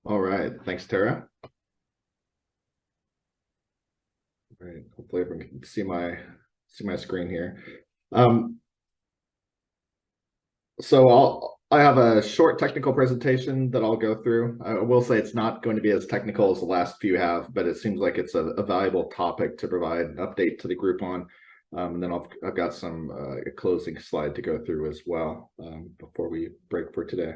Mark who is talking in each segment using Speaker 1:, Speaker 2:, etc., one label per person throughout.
Speaker 1: All right, thanks, Tara. All right, hopefully everyone can see my screen here. So I have a short technical presentation that I'll go through. I will say it's not going to be as technical as the last few have, but it seems like it's a valuable topic to provide an update to the group on. And then I've got some a closing slide to go through as well before we break for today.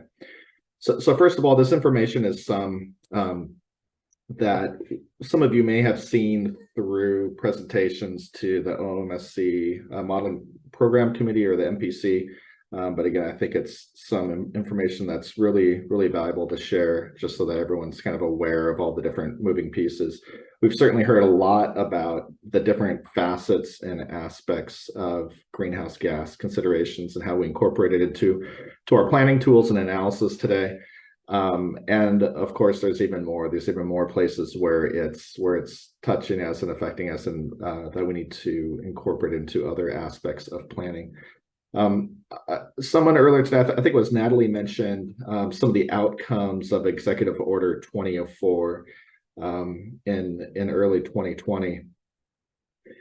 Speaker 1: So first of all, this information is some that some of you may have seen through presentations to the OMSC Modeling Program Committee or the MPC. But again, I think it's some information that's really, really valuable to share just so that everyone's kind of aware of all the different moving pieces. We've certainly heard a lot about the different facets and aspects of greenhouse gas considerations and how we incorporate it into our planning tools and analysis today. And of course, there's even more places where it's touching us and affecting us, and that we need to incorporate into other aspects of planning. Someone earlier today, I think it was Natalie, mentioned some of the outcomes of Executive Order 2004 in early 2020.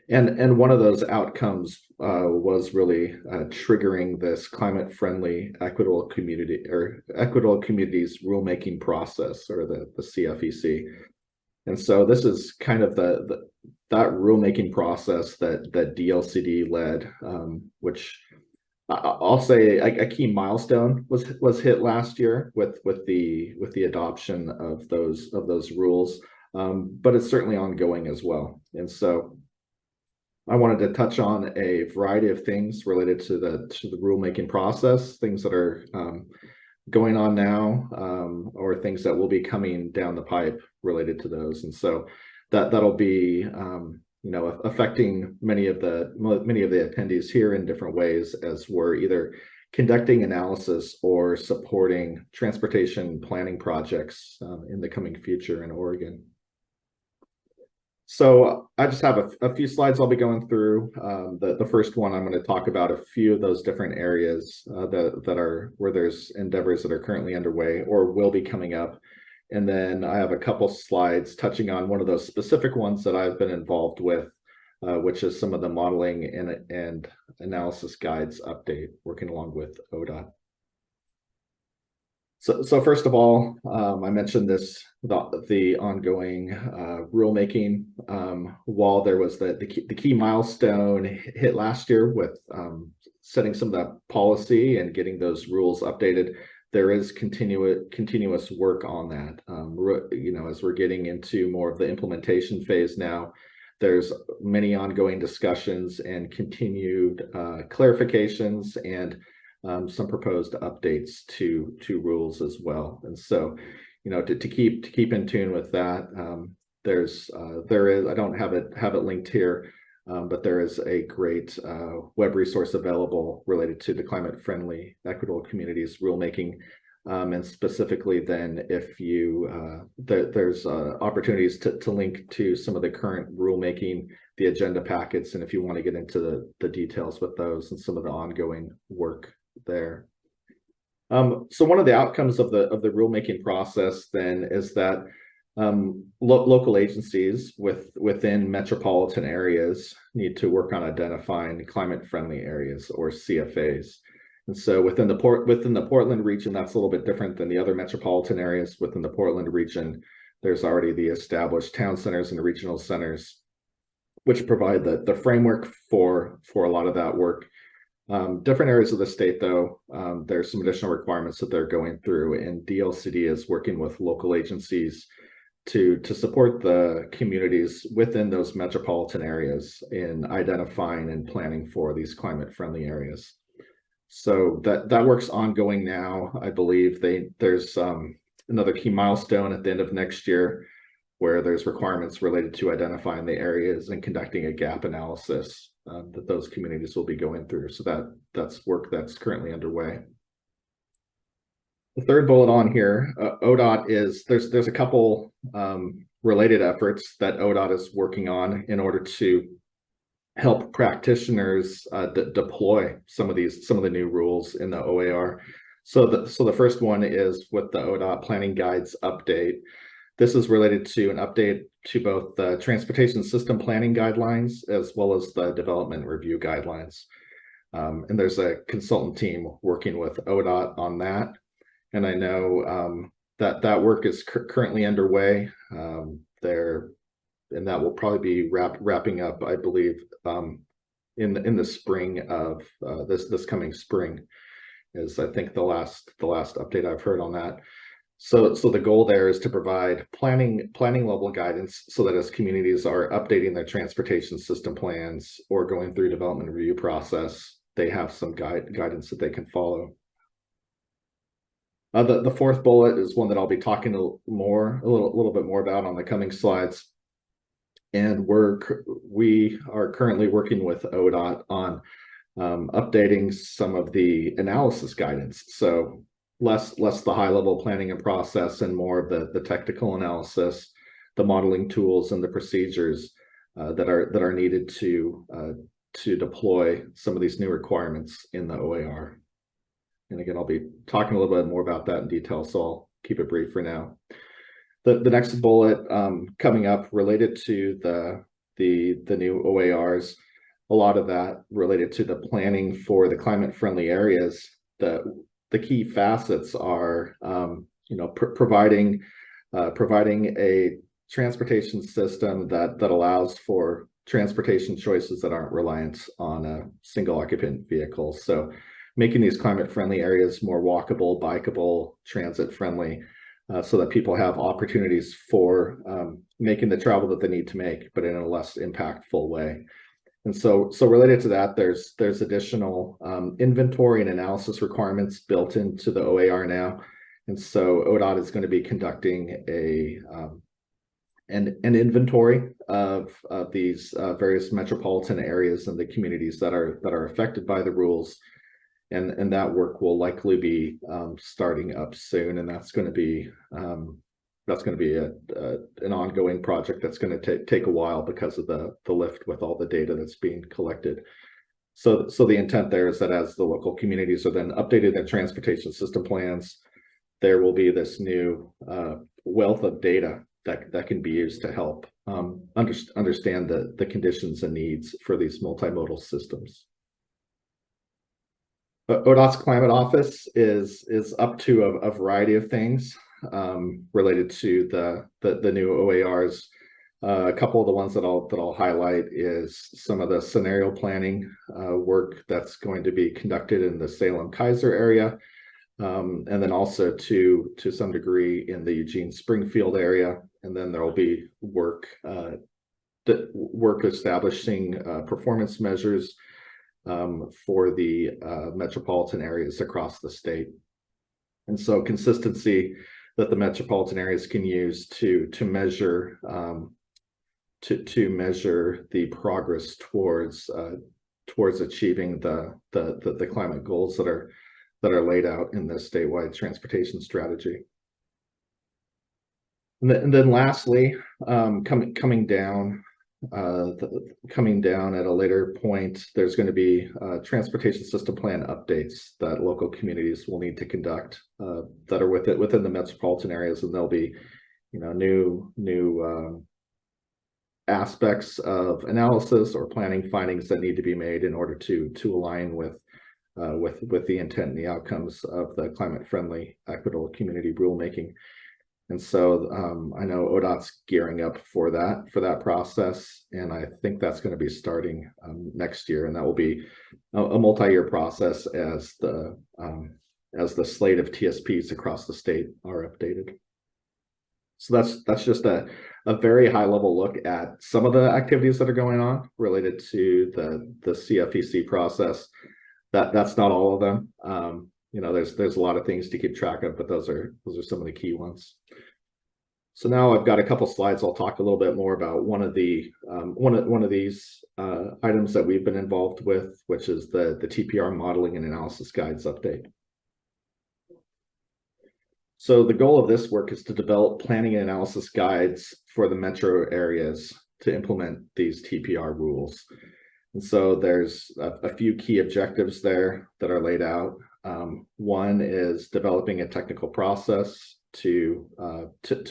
Speaker 1: And one of those outcomes was really triggering this climate-friendly equitable communities rulemaking process, or the CFEC. And so this is kind of that rulemaking process that DLCD led, which I'll say a key milestone was hit last year with the adoption of those rules, but it's certainly ongoing as well. And so I wanted to touch on a variety of things related to the rulemaking process, things that are going on now, or things that will be coming down the pipe related to those. And so that'll be affecting many of the attendees here in different ways, as we're either conducting analysis or supporting transportation planning projects in the coming future in Oregon. So I just have a few slides I'll be going through. The first one, I'm going to talk about a few of those different areas that are where there's endeavors that are currently underway or will be coming up. And then I have a couple slides touching on one of those specific ones that I've been involved with, which is some of the modeling and analysis guides update, working along with ODOT. So first of all, I mentioned the ongoing rulemaking. While there was the key milestone hit last year with setting some of that policy and getting those rules updated, there is continuous work on that. As we're getting into more of the implementation phase now, there's many ongoing discussions and continued clarifications and some proposed updates to rules as well. And so, to keep in tune with that, there is, I don't have it linked here, but there is a great web resource available related to the climate-friendly equitable communities rulemaking, and specifically then if you there's opportunities to link to some of the current rulemaking, the agenda packets, and if you want to get into the details with those and some of the ongoing work there. So one of the outcomes of the rulemaking process then is that local agencies within metropolitan areas need to work on identifying climate-friendly areas, or CFAs. And so within the Portland region, that's a little bit different than the other metropolitan areas. Within the Portland region, there's already the established town centers and regional centers, which provide the framework for a lot of that work. Different areas of the state, though, there's some additional requirements that they're going through, and DLCD is working with local agencies to support the communities within those metropolitan areas in identifying and planning for these climate-friendly areas. So that work's ongoing now. I believe there's another key milestone at the end of next year where there's requirements related to identifying the areas and conducting a gap analysis that those communities will be going through. So that's work that's currently underway. The third bullet on here, ODOT is, there's a couple related efforts that ODOT is working on in order to help practitioners deploy some of the new rules in the OAR. So the first one is with the ODOT planning guides update. This is related to an update to both the transportation system planning guidelines as well as the development review guidelines. And there's a consultant team working with ODOT on that. And I know that work is currently underway. And that will probably be wrapping up, I believe, in the spring of this coming spring, is I think the last update I've heard on that. So the goal there is to provide planning level guidance so that as communities are updating their transportation system plans or going through development review process, they have some guidance that they can follow. The fourth bullet is one that I'll be talking a little bit more about on the coming slides. And we are currently working with ODOT on updating some of the analysis guidance. So less the high level planning and process and more of the technical analysis, the modeling tools and the procedures that are needed to deploy some of these new requirements in the OAR. And again, I'll be talking a little bit more about that in detail, so I'll keep it brief for now. The next bullet coming up related to the new OARs, a lot of that related to the planning for the climate friendly areas. The key facets are providing a transportation system that allows for transportation choices that aren't reliant on a single occupant vehicle. So making these climate friendly areas more walkable, bikeable, transit friendly, so that people have opportunities for making the travel that they need to make, but in a less impactful way. And so related to that, there's additional inventory and analysis requirements built into the OAR now. And so ODOT is going to be conducting an inventory of these various metropolitan areas and the communities that are affected by the rules. And that work will likely be starting up soon, and that's going to be an ongoing project that's going to take a while because of the lift with all the data that's being collected. So the intent there is that as the local communities are then updating their transportation system plans, there will be this new wealth of data that can be used to help understand the conditions and needs for these multimodal systems. ODOT's climate office is up to a variety of things related to the new OARs. A couple of the ones that I'll highlight is some of the scenario planning work that's going to be conducted in the Salem-Keizer area, and then also to some degree in the Eugene-Springfield area. And then there will be work establishing performance measures for the metropolitan areas across the state. And so consistency that the metropolitan areas can use to measure the progress towards achieving the climate goals that are laid out in the statewide transportation strategy. And then lastly, coming down at a later point, there's going to be transportation system plan updates that local communities will need to conduct that are within the metropolitan areas, and there'll be new aspects of analysis or planning findings that need to be made in order to align with the intent and the outcomes of the climate friendly equitable community rulemaking. And so I know ODOT's gearing up for that process, and I think that's going to be starting next year, and that will be a multi-year process as the slate of TSPs across the state are updated. So that's just a very high level look at some of the activities that are going on related to the CFEC process. That's not all of them. There's a lot of things to keep track of, but those are some of the key ones. So now I've got a couple slides. I'll talk a little bit more about one of these items that we've been involved with, which is the TPR modeling and analysis guides update. So the goal of this work is to develop planning and analysis guides for the metro areas to implement these TPR rules. And so there's a few key objectives there that are laid out. One is developing a technical process to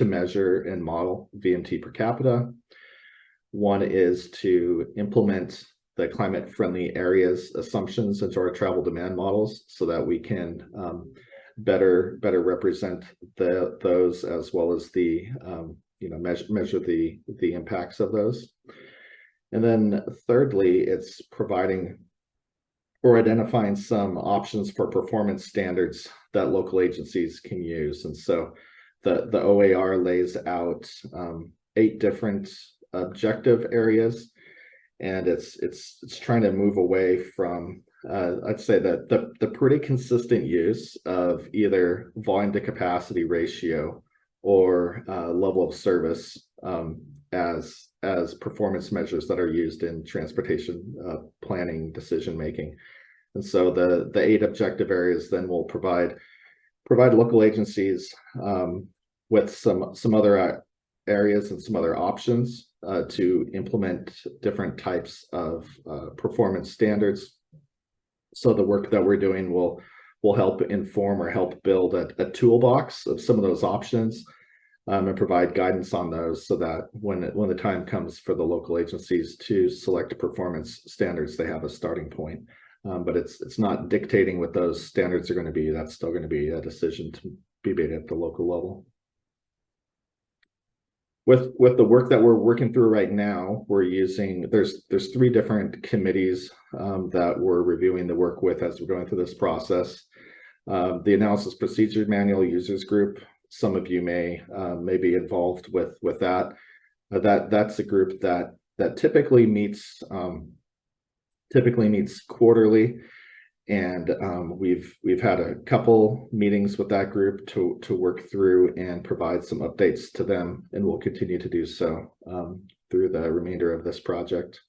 Speaker 1: measure and model VMT per capita. One is to implement the climate-friendly areas assumptions into our travel demand models so that we can better represent those, as well as the measure the impacts of those. And then thirdly, it's providing or identifying some options for performance standards that local agencies can use. And so the OAR lays out 8 different objective areas, and it's trying to move away from I'd say that the pretty consistent use of either volume to capacity ratio or level of service as performance measures that are used in transportation planning decision making. And so the 8 objective areas then will provide local agencies with some other areas and some other options to implement different types of performance standards. So the work that we're doing will help inform or help build a toolbox of some of those options and provide guidance on those, so that when the time comes for the local agencies to select performance standards, they have a starting point. But it's not dictating what those standards are going to be. That's still going to be a decision to be made at the local level. With the work that we're working through right now, we're using there's 3 different committees that we're reviewing the work with as we're going through this process. The Analysis Procedure Manual Users Group, some of you may be involved with that. That's a group that typically meets quarterly, and we've had a couple meetings with that group to work through and provide some updates to them, and we'll continue to do so through the remainder of this project.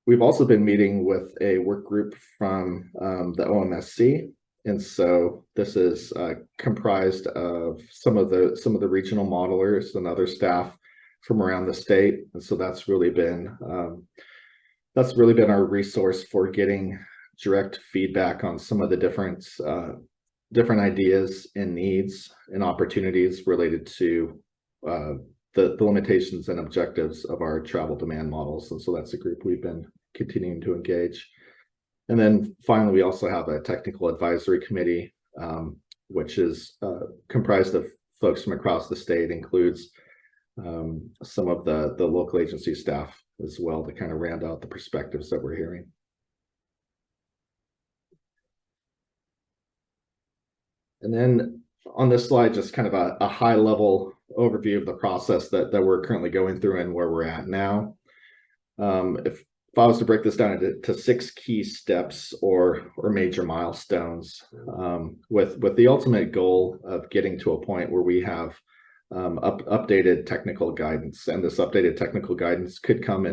Speaker 1: We've also been meeting with a work group from the OMSC, and so this is comprised of some of the regional modelers and other staff from around the state, and so that's really been our resource for getting direct feedback on some of the different ideas and needs and opportunities related to the limitations and objectives of our travel demand models. And so that's a group we've been continuing to engage. And then finally, we also have a technical advisory committee, which is comprised of folks from across the state, includes some of the local agency staff as well, to kind of round out the perspectives that we're hearing. And then on this slide, just kind of a high level overview of the process that we're currently going through and where we're at now. If I was to break this down into 6 key steps or major milestones, with the ultimate goal of getting to a point where we have updated technical guidance, and this updated technical guidance could come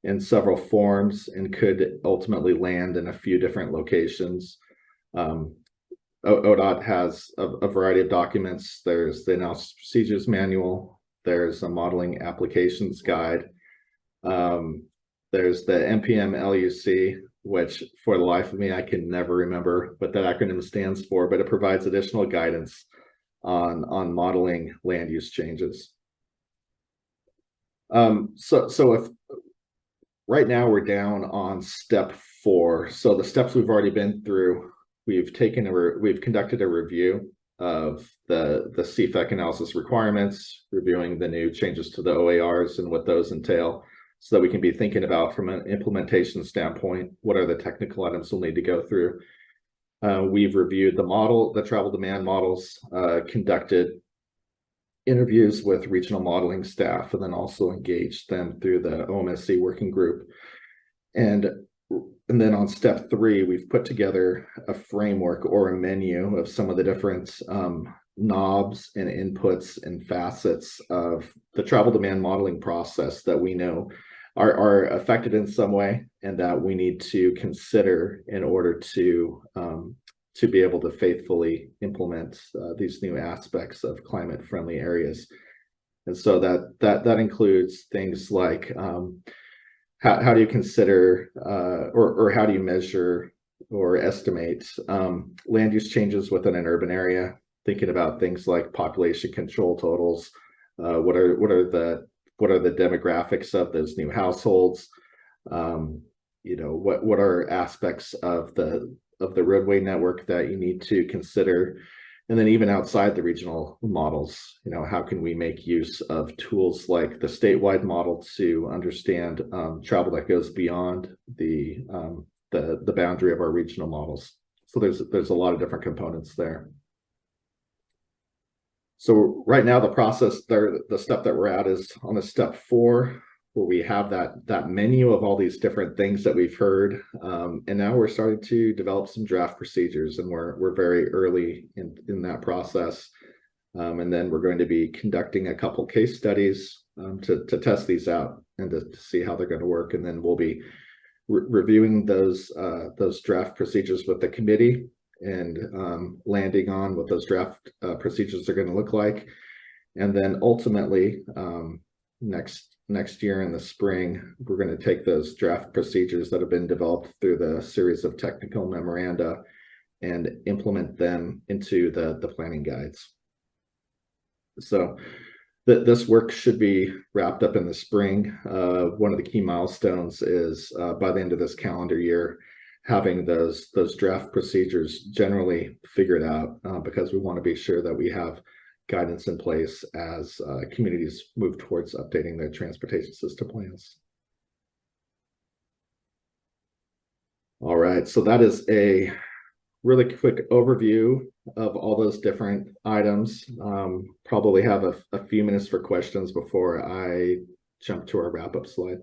Speaker 1: in several forms and could ultimately land in a few different locations. ODOT has a variety of documents. There's the Analysis Procedures Manual, there's a Modeling Applications Guide, there's the NPM LUC, which for the life of me I can never remember what that acronym stands for, but it provides additional guidance on modeling land use changes. So if right now we're down on step 4, so the steps we've already been through, we've conducted a review of the CFEC analysis requirements, reviewing the new changes to the OARs and what those entail, so that we can be thinking about, from an implementation standpoint, what are the technical items we'll need to go through. We've reviewed the travel demand models, conducted interviews with regional modeling staff, and then also engaged them through the OMSC working group. And then on step 3, we've put together a framework or a menu of some of the different knobs and inputs and facets of the travel demand modeling process that we know are affected in some way, and that we need to consider in order to be able to faithfully implement these new aspects of climate-friendly areas. And so that includes things like how do you consider or how do you measure or estimate land use changes within an urban area, thinking about things like population control totals, what are the demographics of those new households, what are aspects of the roadway network that you need to consider. And then even outside the regional models, how can we make use of tools like the statewide model to understand travel that goes beyond the boundary of our regional models. So there's a lot of different components there. So right now the process there, the step that we're at is on the step 4, where we have that menu of all these different things that we've heard, and now we're starting to develop some draft procedures, and we're very early in that process. And then we're going to be conducting a couple case studies to test these out and to see how they're going to work, and then we'll be reviewing those draft procedures with the committee and landing on what those draft procedures are going to look like. And then ultimately, next year in the spring, we're going to take those draft procedures that have been developed through the series of technical memoranda and implement them into the planning guides. So this work should be wrapped up in the spring. One of the key milestones is by the end of this calendar year, having those draft procedures generally figured out, because we want to be sure that we have guidance in place as communities move towards updating their transportation system plans. All right, so that is a really quick overview of all those different items. Probably have a few minutes for questions before I jump to our wrap-up slide.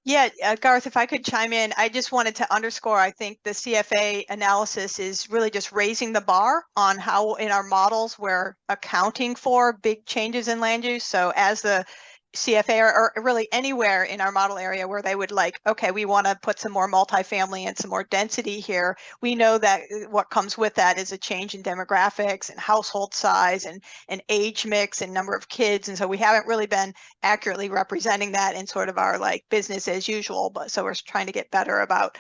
Speaker 2: Yeah, Garth, if I could chime in, I just wanted to underscore, I think the CFA analysis is really just raising the bar on how in our models we're accounting for big changes in land use. So as the CFA or really anywhere in our model area where they would like, okay, we want to put some more multifamily and some more density here. We know that what comes with that is a change in demographics and household size and age mix and number of kids. And so we haven't really been accurately representing that in sort of our like business as usual. But so we're trying to get better about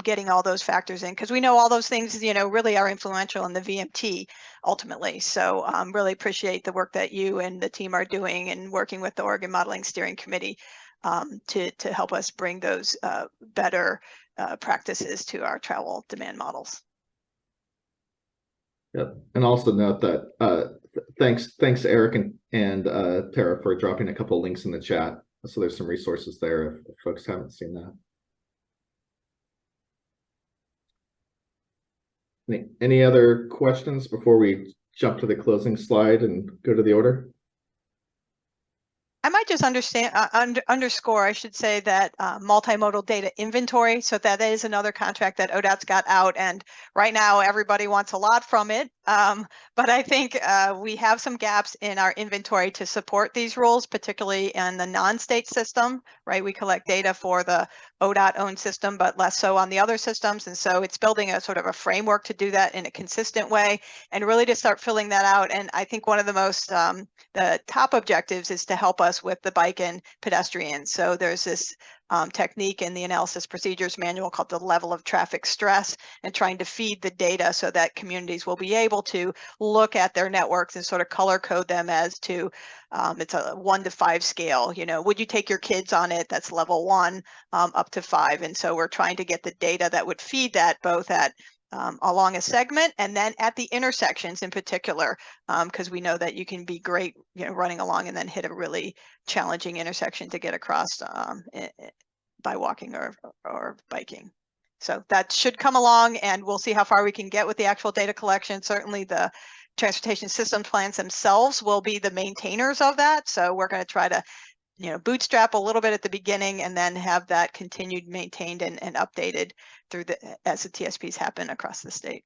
Speaker 2: getting all those factors in, because we know all those things, really are influential in the VMT ultimately. So really appreciate the work that you and the team are doing and working with the Oregon Modeling Steering Committee to help us bring those better practices to our travel demand models.
Speaker 1: Yeah, and also note that thanks Eric and Tara for dropping a couple of links in the chat. So there's some resources there if folks haven't seen that. Any other questions before we jump to the closing slide and go to the order?
Speaker 2: I might just underscore, I should say, that multimodal data inventory. So that is another contract that ODOT's got out, and right now everybody wants a lot from it. But I think we have some gaps in our inventory to support these rules, particularly in the non-state system, right? We collect data for the ODOT-owned system, but less so on the other systems. And so it's building a sort of a framework to do that in a consistent way and really to start filling that out. And I think one of the most, the top objectives is to help us with the bike and pedestrians. So there's this technique in the analysis procedures manual called the level of traffic stress, and trying to feed the data so that communities will be able to look at their networks and sort of color code them as to it's a 1 to 5 scale. Would you take your kids on it? That's level 1 up to 5. And so we're trying to get the data that would feed that both at along a segment and then at the intersections in particular, because we know that you can be great, running along and then hit a really challenging intersection to get across by walking or biking. So that should come along, and we'll see how far we can get with the actual data collection. Certainly the transportation system plans themselves will be the maintainers of that. So we're going to try to bootstrap a little bit at the beginning and then have that continued maintained and updated through as the TSPs happen across the state.